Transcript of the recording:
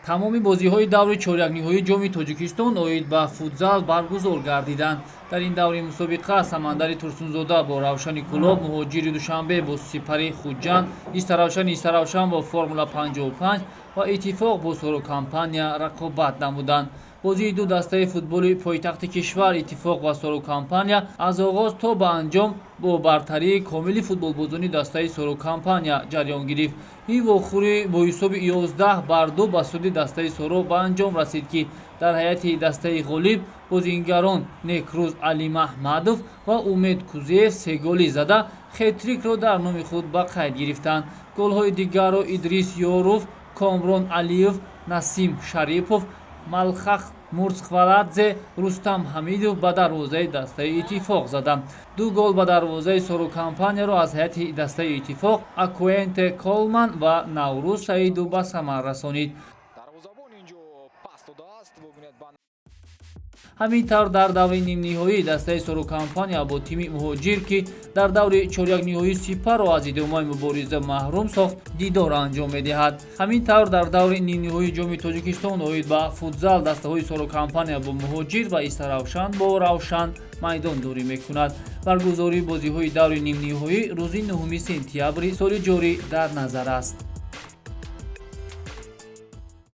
тамоми бозиҳои даври чорякниҳоии ҷоми Тоҷикистон оид ба футзал баргузор гардиданд. дар ин даври мусобиқа Самандари Турсунзода бо Равшани Кулоб, Муҳоҷири Душанбе бо Сипари Хуҷанд, Истаравшан бо Формула 55 ва Иттифоқ бо Сорокампания рақобат намуданд. бозии ду дастаи футболи пойтахти кишвар Иттифоқ ва Сорокампания аз оғоз то ба анҷом бо бартарии комили футболбозони дастаи Сорокампания ҷараён гирифт. ин вохӯрӣ бо ҳисоби 11-2 ба суди дастаи Соро ба анҷом расид, ки дар ҳайати дастаи ғолиб бозингарон Некрӯз Али Маҳмадов ва Умед Кузеев се голи зада хет-трикро дар номи худ ба қайд гирифтанд. голҳои дигарро Идрис Ёров, Комрон Алиев, Насим Шарипов, Малхах Мурсхваладзе, Рустам Ҳамидов ба дарвозаи дастаи Иттифоқ заданд. ду гол ба дарвозаи Сорокампанияро аз ҳайати дастаи Иттифоқ Акуенте Колман ва Наврӯз Саиду ба самар расонид. ҳамин тавр дар даври нимниҳоӣ дастаи Сорокампания бо тими Муҳоҷир, ки дар даври чорякниҳоӣ Сипарро аз идомаи мубориза маҳрум сохт, дидор анҷом медиҳад. ҳамин тавр дар даври нимниҳоии ҷоми Тоҷикистон оид ба футзал дастаҳои Сорокампания бо Муҳоҷир ва Истаравшан бо Равшан майдондорӣ мекунад. баргузории бозиҳои даври нимниҳоӣ рӯзи 9 сентябри соли ҷорӣ дар назар аст.